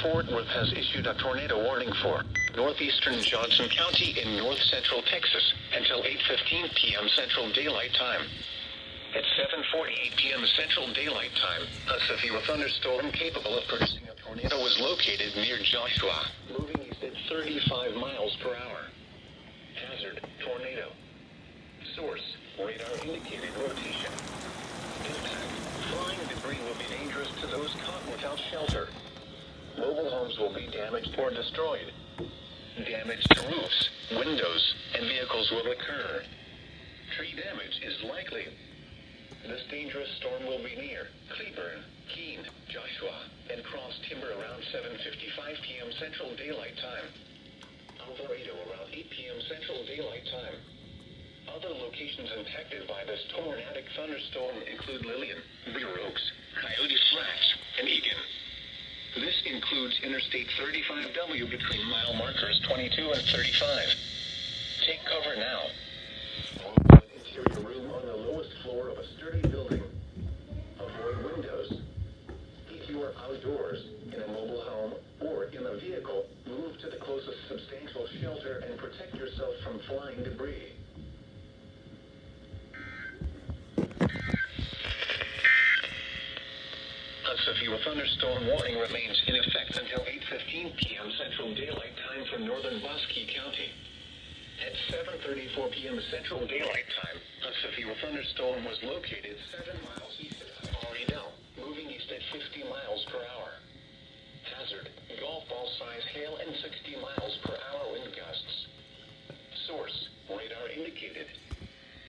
Fort Worth has issued a tornado warning for northeastern Johnson County in north central Texas until 8:15 p.m. Central Daylight Time. At 7:48 p.m. Central Daylight Time, a severe thunderstorm capable of producing a tornado was located near Joshua, moving east at 35 miles per hour. Hazard, tornado. Source, radar indicated rotation. Impact, flying debris will be dangerous to those caught without shelter. Mobile homes will be damaged or destroyed. Damage to roofs, windows, and vehicles will occur. Tree damage is likely. This dangerous storm will be near Cleburne, Keene, Joshua, and cross timber around 7:55 p.m. Central Daylight Time. Alvarado around 8 p.m. Central Daylight Time. Other locations impacted by this tornadic thunderstorm include Lillian, Bear Oaks, Coyote Flats, and Egan. This includes Interstate 35W between mile markers 22 and 35. Take cover now. Move to an interior room on the lowest floor of a sturdy building. Avoid windows. If you are outdoors, in a mobile home, or in a vehicle, move to the closest substantial shelter and protect yourself from flying debris. A severe thunderstorm warning remains in effect until 8:15 p.m. Central Daylight Time for northern Bosque County. At 7:34 p.m. Central Daylight Time, a severe thunderstorm was located 7 miles east of Alvarado, moving east at 50 miles per hour. Hazard, golf ball size hail and 60 miles per hour wind gusts. Source, radar indicated.